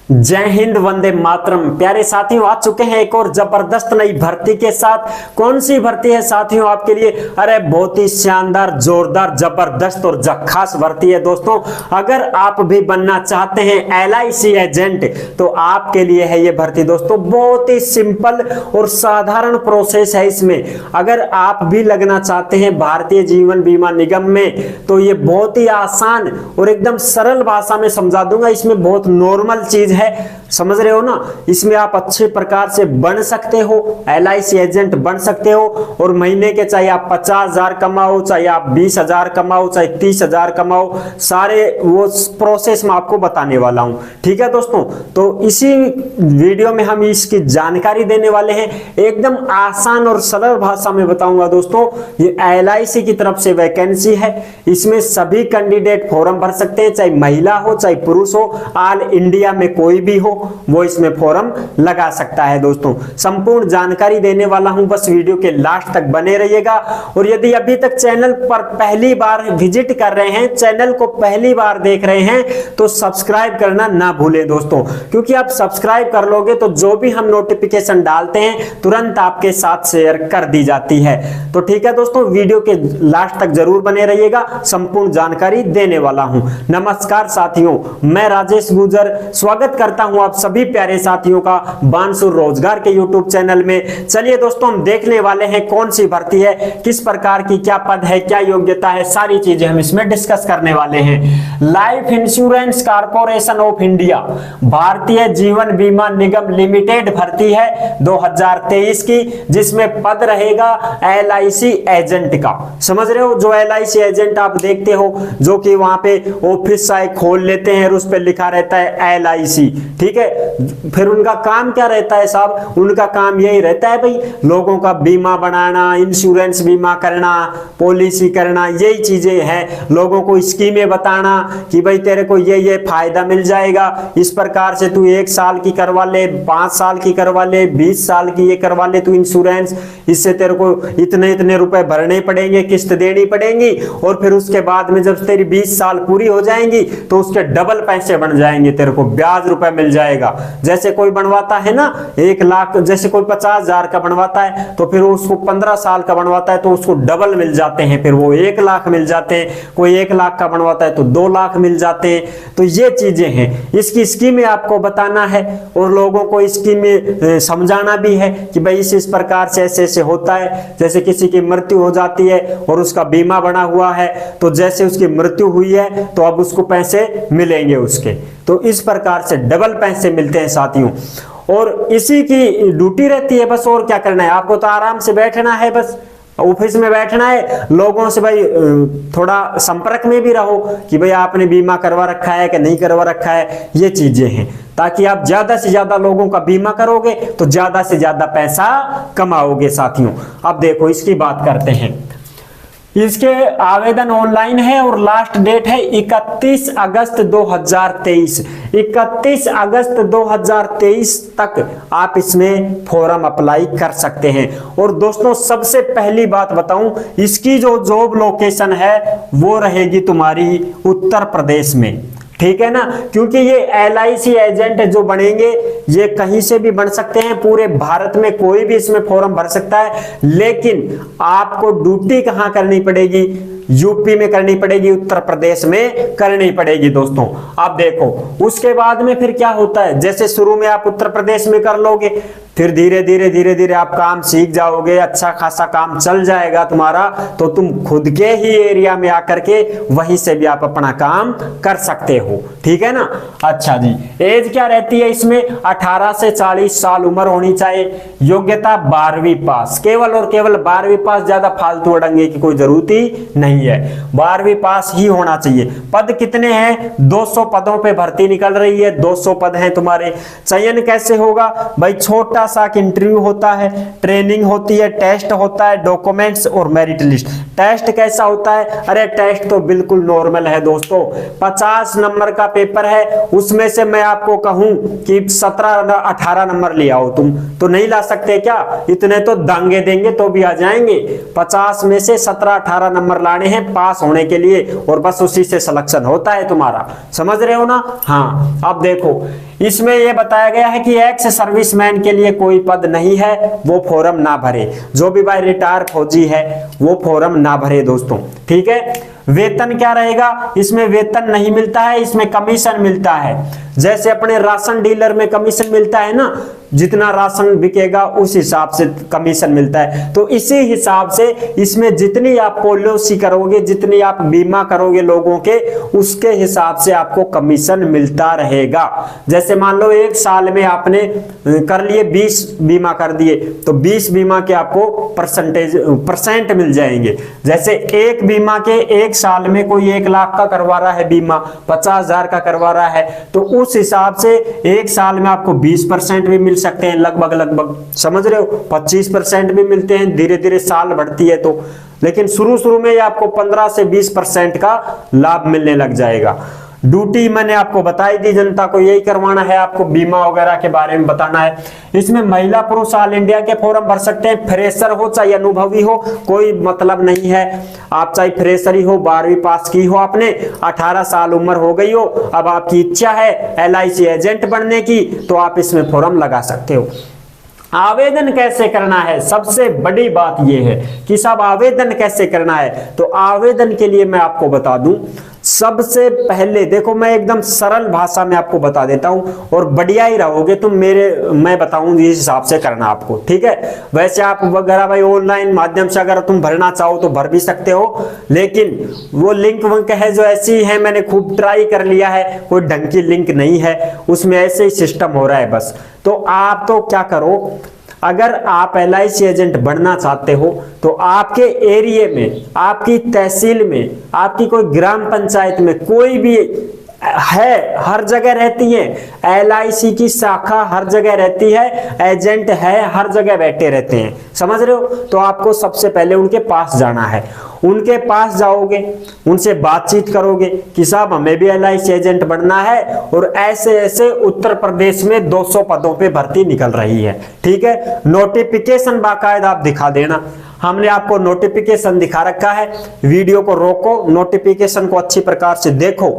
जय हिंद, वंदे मातरम। प्यारे साथियों, आ चुके हैं एक और जबरदस्त नई भर्ती के साथ। कौन सी भर्ती है साथियों आपके लिए? अरे बहुत ही शानदार, जोरदार, जबरदस्त और झक्कास भर्ती है दोस्तों। अगर आप भी बनना चाहते हैं LIC एजेंट तो आपके लिए है ये भर्ती दोस्तों। बहुत ही सिंपल और साधारण प्रोसेस है इसमें। अगर आप भी लगना चाहते हैं भारतीय जीवन बीमा निगम में तो ये बहुत ही आसान और एकदम सरल भाषा में समझा दूंगा। इसमें बहुत नॉर्मल चीज है, समझ रहे हो ना। इसमें आप अच्छे प्रकार से बन सकते हो, LIC एजेंट बन सकते हो। और महीने के चाहे आप 50,000 कमाओ, चाहे आप 20,000 कमाओ, चाहे 30,000 कमाओ, सारे वो प्रोसेस में आपको बताने वाला हूं। ठीक है दोस्तों, तो इसी वीडियो में हम इसकी जानकारी देने वाले हैं। एकदम आसान और सरल भाषा में बताऊंगा दोस्तों। ये LIC की तरफ से वैकेंसी है। इसमें सभी कैंडिडेट फॉर्म भर सकते हैं, चाहे महिला हो चाहे पुरुष हो। ऑल इंडिया में कोई भी हो वो इसमें फॉर्म लगा सकता है दोस्तों। संपूर्ण जानकारी देने वाला हूं, बस वीडियो के लास्ट तक बने रहिएगा। और यदि अभी तक चैनल पर पहली बार विजिट कर रहे हैं, चैनल को पहली बार देख रहे हैं तो सब्सक्राइब करना ना भूलें दोस्तों, क्योंकि आप सब्सक्राइब कर लोगे तो जो भी हम नोटिफिकेशन डालते हैं तुरंत आपके साथ शेयर कर दी जाती है। तो ठीक है दोस्तों, वीडियो के लास्ट तक जरूर बने रहिएगा, संपूर्ण जानकारी देने वाला हूं। नमस्कार साथियों, मैं राजेश गुजर स्वागत करता हूं आप सभी प्यारे साथियों का बानसुर रोजगार के YouTube चैनल में। चलिए दोस्तों, हम देखने वाले हैं कौन सी भर्ती है, किस प्रकार की, क्या पद है, क्या योग्यता है, सारी चीजें हम इसमें डिस्कस करने वाले हैं। Life insurance corporation of India, Bharatiya Jeevan बीमा निगम लिमिटेड भर्ती है 2023 की, जिसमें पद रहेगा LIC एजेंट का। समझ रहे हो, जो LIC एजेंट आप देखते हो जो कि वहां पे ऑफिस खोल लेते हैं और उस पर लिखा रहता है LIC। ठीक है, फिर उनका काम क्या रहता है साहब? उनका काम यही रहता है भाई, लोगों का बीमा बनाना, इंश्योरेंस बीमा करना, पॉलिसी करना, यही चीजें हैं। लोगों को स्कीमें बताना कि भाई तेरे को ये फायदा मिल जाएगा, इस प्रकार से तू 1 साल की करवा ले, 5 साल की करवा ले, 20 साल की ये करवा ले तू इंश्योरेंस, इससे तेरे को इतने इतने रुपए भरने पड़ेंगे, किस्त देनी पड़ेंगी। और फिर उसके बाद में जब तेरी 20 साल पूरी हो जाएंगी तो उसके डबल पैसे बन जाएंगे, तेरे को ब्याज रुपए मिल जाएगा। जैसे कोई बनवाता है ना 1 लाख, जैसे कोई 50,000 का बनवाता है तो फिर उसको 15 साल का बनवाता है तो उसको डबल मिल जाते हैं, फिर वो 1 लाख मिल जाते हैं। कोई 1 लाख का बनवाता है तो 2 लाख मिल जाते हैं। तो ये चीजें हैं, इसकी स्कीमें आपको बताना है और लोगों को स्कीमें समझाना भी है कि भाई इस प्रकार से ऐसे ऐसे होता है। जैसे किसी की मृत्यु हो जाती है और उसका बीमा बना हुआ है, तो जैसे उसकी मृत्यु हुई है तो अब उसको पैसे मिलेंगे उसके, तो इस प्रकार से डबल पैसे मिलते हैं साथियों। और इसी की ड्यूटी रहती है बस, और क्या करना है आपको? तो आराम से बैठना है, बस ऑफिस में बैठना है, लोगों से भाई थोड़ा संपर्क में भी रहो कि भाई आपने बीमा करवा रखा है कि नहीं करवा रखा है। ये चीजें हैं ताकि आप ज्यादा से ज्यादा लोगों का बीमा करोगे तो ज्यादा से ज्यादा पैसा कमाओगे साथियों। अब देखो इसकी बात करते हैं। इसके आवेदन ऑनलाइन है और लास्ट डेट है 31 अगस्त 2023। 31 अगस्त 2023 तक आप इसमें फॉर्म अप्लाई कर सकते हैं। और दोस्तों सबसे पहली बात बताऊं, इसकी जो जॉब लोकेशन है वो रहेगी तुम्हारी उत्तर प्रदेश में। ठीक है ना, क्योंकि ये LIC एजेंट जो बनेंगे ये कहीं से भी बन सकते हैं, पूरे भारत में कोई भी इसमें फॉर्म भर सकता है। लेकिन आपको ड्यूटी कहां करनी पड़ेगी? यूपी में करनी पड़ेगी, उत्तर प्रदेश में करनी पड़ेगी दोस्तों। अब देखो उसके बाद में फिर क्या होता है, जैसे शुरू में आप उत्तर प्रदेश में कर लोगे, फिर धीरे धीरे आप काम सीख जाओगे, अच्छा खासा काम चल जाएगा तुम्हारा, तो तुम खुद के ही एरिया में आकर के वहीं से भी आप अपना काम कर सकते हो। ठीक है ना। अच्छा जी, एज क्या रहती है इसमें? 18 से 40 साल उम्र होनी चाहिए। योग्यता 12वीं पास, केवल और केवल 12वीं पास, ज्यादा फालतू अड़ंगे की कोई जरूरत ही नहीं है, 12वीं पास ही होना चाहिए। पद कितने हैं? 200 पदों पे भर्ती निकल रही है, 200 पद हैं तुम्हारे। चयन कैसे होगा भाई? छोटा साथ इंटरव्यू होता है, ट्रेनिंग होती है, टेस्ट होता है, डॉक्यूमेंट्स और मेरिट लिस्ट। टेस्ट कैसा होता है? अरे टेस्ट तो बिल्कुल नॉर्मल है दोस्तों, 50 नंबर का पेपर है, उसमें से मैं आपको कहूं कि 17-18 नंबर ले आओ, तुम तो नहीं ला सकते क्या? इतने तो दांगे देंगे तो भी आ जाएंगे। 50 में से 17-18 नंबर लाने हैं पास होने के लिए, और बस उसी से सिलेक्शन होता है तुम्हारा। समझ रहे हो ना? हाँ, अब देखो इसमें यह बताया गया है कि एक्स सर्विसमैन के लिए कोई पद नहीं है, वो फॉर्म ना भरे। जो भी भाई रिटायर फौजी है वो फॉर्म ना भरे दोस्तों, ठीक है। वेतन क्या रहेगा? इसमें वेतन नहीं मिलता है, इसमें कमीशन मिलता है। जैसे अपने राशन डीलर में कमीशन मिलता है ना, जितना राशन बिकेगा उस हिसाब से कमीशन मिलता है, तो इसी हिसाब से इसमें जितनी आप पॉलिसी करोगे, जितनी आप बीमा करोगे लोगों के, उसके हिसाब से आपको कमीशन मिलता रहेगा। जैसे मान लो 1 साल में आपने कर लिए 20 बीमा कर दिए, तो 20 बीमा के आपको परसेंट मिल जाएंगे। जैसे एक बीमा के 1 साल में कोई 1 लाख का करवा रहा है बीमा, 50,000 का करवा रहा है, तो उस हिसाब से 1 साल में आपको 20% भी मिल सकते हैं, लगभग। समझ रहे हो? 25% भी मिलते हैं, धीरे धीरे साल बढ़ती है तो। लेकिन शुरू में आपको 15 से 20% का लाभ मिलने लग जाएगा। ड्यूटी मैंने आपको बताई दी, जनता को यही करवाना है, आपको बीमा वगैरह के बारे में बताना है। इसमें महिला पुरुष ऑल इंडिया के फॉर्म भर सकते हैं, फ्रेशर हो चाहे अनुभवी हो, कोई मतलब नहीं है। आप चाहे फ्रेशर ही हो, 12वीं पास की हो आपने, 18 साल उम्र हो गई हो, अब आपकी इच्छा है LIC एजेंट बनने की, तो आप इसमें फॉर्म लगा सकते हो। आवेदन कैसे करना है? सबसे बड़ी बात यह है कि साहब आवेदन कैसे करना है। तो आवेदन के लिए मैं आपको बता दूं, सबसे पहले देखो मैं एकदम सरल भाषा में आपको बता देता हूं, और बढ़िया ही रहोगे तुम मैं बताऊं इस हिसाब से करना आपको, ठीक है। वैसे आप वगैरह भाई ऑनलाइन माध्यम से अगर तुम भरना चाहो तो भर भी सकते हो, लेकिन वो लिंक वंक है जो ऐसी है, मैंने खूब ट्राई कर लिया है, कोई ढंग की लिंक नहीं है, उसमें ऐसे ही सिस्टम हो रहा है बस। तो आप तो क्या करो, अगर आप LIC एजेंट बनना चाहते हो तो आपके एरिया में, आपकी तहसील में, आपकी कोई ग्राम पंचायत में कोई भी है, हर जगह रहती है LIC की शाखा, हर जगह रहती है, एजेंट है, हर जगह बैठे रहते हैं। समझ रहे हो? तो आपको सबसे पहले उनके पास जाना है। उनके पास जाओगे, उनसे बातचीत करोगे कि साहब हमें भी LIC एजेंट बनना है, और ऐसे ऐसे उत्तर प्रदेश में 200 पदों पे भर्ती निकल रही है, ठीक है। नोटिफिकेशन बाकायदा आप दिखा देना, हमने आपको नोटिफिकेशन दिखा रखा है। वीडियो को रोको, नोटिफिकेशन को अच्छी प्रकार से देखो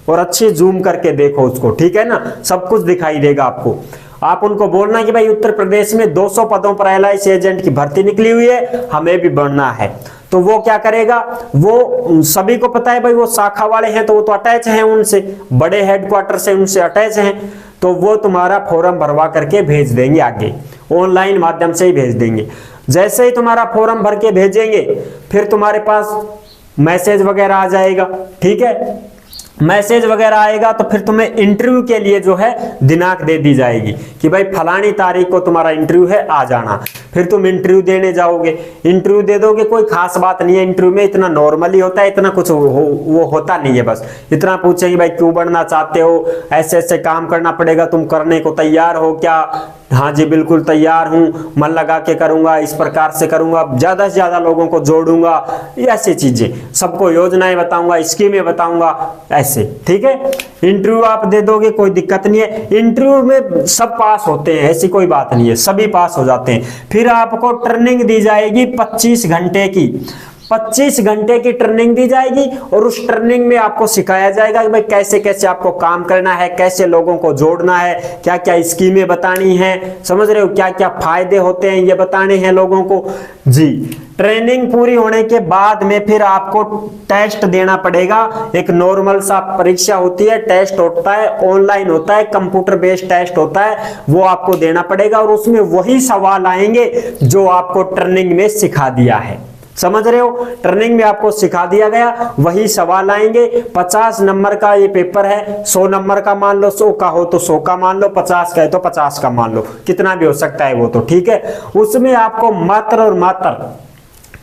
और अच्छी जूम करके देखो उसको, ठीक है ना, सब कुछ दिखाई देगा आपको। आप उनको बोलना कि भाई उत्तर प्रदेश में 200 पदों पर LIC एजेंट की भर्ती निकली हुई है, हमें भी बनना है। तो वो क्या करेगा, वो सभी को पता है भाई, वो शाखा वाले हैं तो वो तो अटैच हैं उनसे, बड़े हेडक्वार्टर से उनसे अटैच हैं, तो वो तुम्हारा फॉर्म भरवा करके भेज देंगे आगे, ऑनलाइन माध्यम से ही भेज देंगे। जैसे ही तुम्हारा फॉर्म भर के भेजेंगे, फिर तुम्हारे पास मैसेज वगैरह आ जाएगा, ठीक है। मैसेज वगैरह आएगा तो फिर तुम्हें इंटरव्यू के लिए जो है दिनांक दे दी जाएगी कि भाई फलानी तारीख को तुम्हारा इंटरव्यू है, आ जाना। फिर तुम इंटरव्यू देने जाओगे, इंटरव्यू दे दोगे, कोई खास बात नहीं है इंटरव्यू में, इतना नॉर्मली होता है, इतना कुछ वो होता नहीं है। बस इतना पूछेंगे भाई क्यों बनना चाहते हो, ऐसे ऐसे काम करना पड़ेगा, तुम करने को तैयार हो क्या? हाँ जी बिल्कुल तैयार हूँ, मन लगा के करूंगा, इस प्रकार से करूंगा, ज्यादा से ज्यादा लोगों को जोड़ूंगा, ऐसी चीजें, सबको योजनाएं बताऊंगा, स्कीमें बताऊंगा, ऐसे, ठीक है। इंटरव्यू आप दे दोगे, कोई दिक्कत नहीं है। इंटरव्यू में सब पास होते हैं, ऐसी कोई बात नहीं है, सभी पास हो जाते हैं। फिर आपको ट्रेनिंग दी जाएगी 25 घंटे की, 25 घंटे की ट्रेनिंग दी जाएगी, और उस ट्रेनिंग में आपको सिखाया जाएगा कि भाई कैसे कैसे आपको काम करना है, कैसे लोगों को जोड़ना है, क्या क्या स्कीमें बतानी है, समझ रहे हो, क्या क्या फायदे होते हैं ये बताने हैं लोगों को जी। ट्रेनिंग पूरी होने के बाद में फिर आपको टेस्ट देना पड़ेगा, एक नॉर्मल सा परीक्षा होती है, टेस्ट होता है, ऑनलाइन होता है, कंप्यूटर बेस्ड टेस्ट होता है, वो आपको देना पड़ेगा, और उसमें वही सवाल आएंगे जो आपको ट्रेनिंग में सिखा दिया है। समझ रहे हो, ट्रेनिंग में आपको सिखा दिया गया वही सवाल आएंगे। 50 नंबर का ये पेपर है, 100 नंबर का मान लो, 100 का हो तो 100 का मान लो, 50 का है तो 50 का मान लो, कितना भी हो सकता है वो तो, ठीक है। उसमें आपको मात्र और मात्र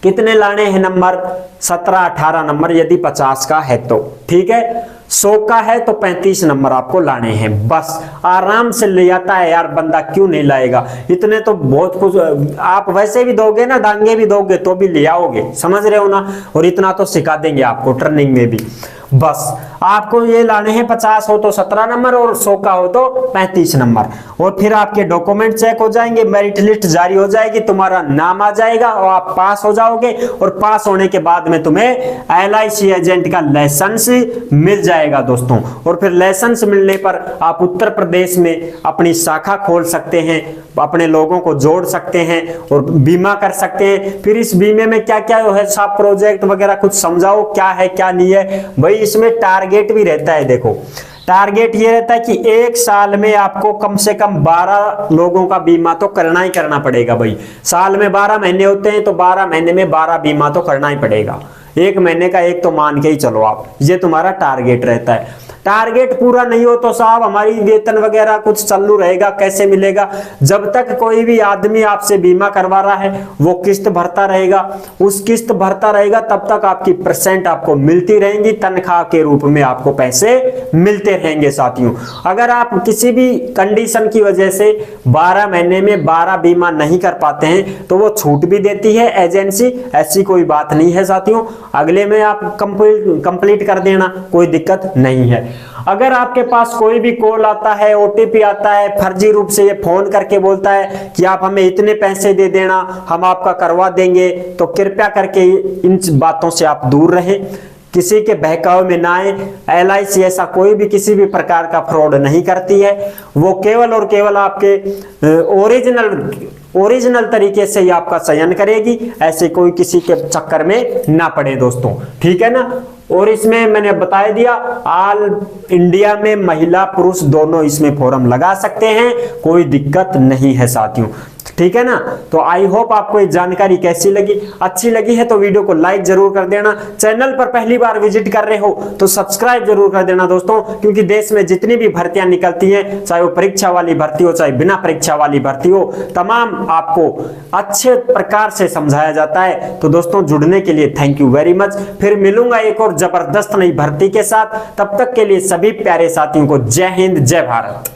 कितने लाने हैं नंबर, 17-18 नंबर, यदि 50 का है तो, ठीक है। 100 का है तो 35 नंबर आपको लाने हैं, बस। आराम से ले आता है यार बंदा, क्यों नहीं लाएगा? इतने तो बहुत कुछ आप वैसे भी दोगे ना, दांगे भी दोगे तो भी ले आओगे, समझ रहे हो ना। और इतना तो सिखा देंगे आपको ट्रेनिंग में भी। बस आपको ये लाने हैं, 50 हो तो 17 नंबर और 100 का हो तो 35 नंबर। और फिर आपके डॉक्यूमेंट चेक हो जाएंगे, मेरिट लिस्ट जारी हो जाएगी, तुम्हारा नाम आ जाएगा और आप पास हो जाओगे। और पास होने के बाद में तुम्हें LIC एजेंट का लाइसेंस मिल जाएगा दोस्तों। और फिर लाइसेंस मिलने पर आप उत्तर प्रदेश में अपनी शाखा खोल सकते हैं, अपने लोगों को जोड़ सकते हैं और बीमा कर सकते हैं। फिर इस बीमे में क्या क्या है, सब प्रोजेक्ट वगैरह कुछ समझाओ, क्या है क्या नहीं है भाई। इसमें टारगेट भी रहता है, देखो टारगेट ये रहता है कि 1 साल में आपको कम से कम 12 लोगों का बीमा तो करना ही करना पड़ेगा भाई। साल में 12 महीने होते हैं तो 12 महीने में 12 बीमा तो करना ही पड़ेगा। 1 महीने का एक तो मान के ही चलो आप, ये तुम्हारा टारगेट रहता है। टारगेट पूरा नहीं हो तो साहब हमारी वेतन वगैरह कुछ चालू रहेगा, कैसे मिलेगा? जब तक कोई भी आदमी आपसे बीमा करवा रहा है वो किस्त भरता रहेगा, उस किस्त भरता रहेगा तब तक आपकी परसेंट आपको मिलती रहेंगी, तनख्वाह के रूप में आपको पैसे मिलते रहेंगे साथियों। अगर आप किसी भी कंडीशन की वजह से 12 महीने में 12 बीमा नहीं कर पाते हैं तो वो छूट भी देती है एजेंसी, ऐसी कोई बात नहीं है साथियों। अगले में आप कंप्लीट कर देना, कोई दिक्कत नहीं है। अगर आपके पास कोई भी कॉल आता है, OTP आता है, फर्जी रूप से ये फोन करके बोलता है कि आप हमें इतने पैसे दे देना, हम आपका करवा देंगे, तो कृपया करके इन बातों से आप दूर रहें, किसी के बहकावे में ना आए। LIC ऐसा कोई भी किसी भी प्रकार का फ्रॉड नहीं करती है, वो केवल और केवल आपके ओरिजिनल तरीके से ही आपका चयन करेगी, ऐसे कोई किसी के चक्कर में ना पड़े दोस्तों, ठीक है ना। और इसमें मैंने बता दिया, ऑल इंडिया में महिला पुरुष दोनों इसमें फॉर्म लगा सकते हैं, कोई दिक्कत नहीं है साथियों, ठीक है ना। तो आई होप आपको ये जानकारी कैसी लगी, अच्छी लगी है तो वीडियो को लाइक जरूर कर देना। चैनल पर पहली बार विजिट कर रहे हो तो सब्सक्राइब जरूर कर देना दोस्तों, क्योंकि देश में जितनी भी भर्तियां निकलती हैं, चाहे वो परीक्षा वाली भर्ती हो चाहे बिना परीक्षा वाली भर्ती हो, तमाम आपको अच्छे प्रकार से समझाया जाता है। तो दोस्तों जुड़ने के लिए थैंक यू वेरी मच। फिर मिलूंगा एक और जबरदस्त नई भर्ती के साथ, तब तक के लिए सभी प्यारे साथियों को जय हिंद, जय भारत।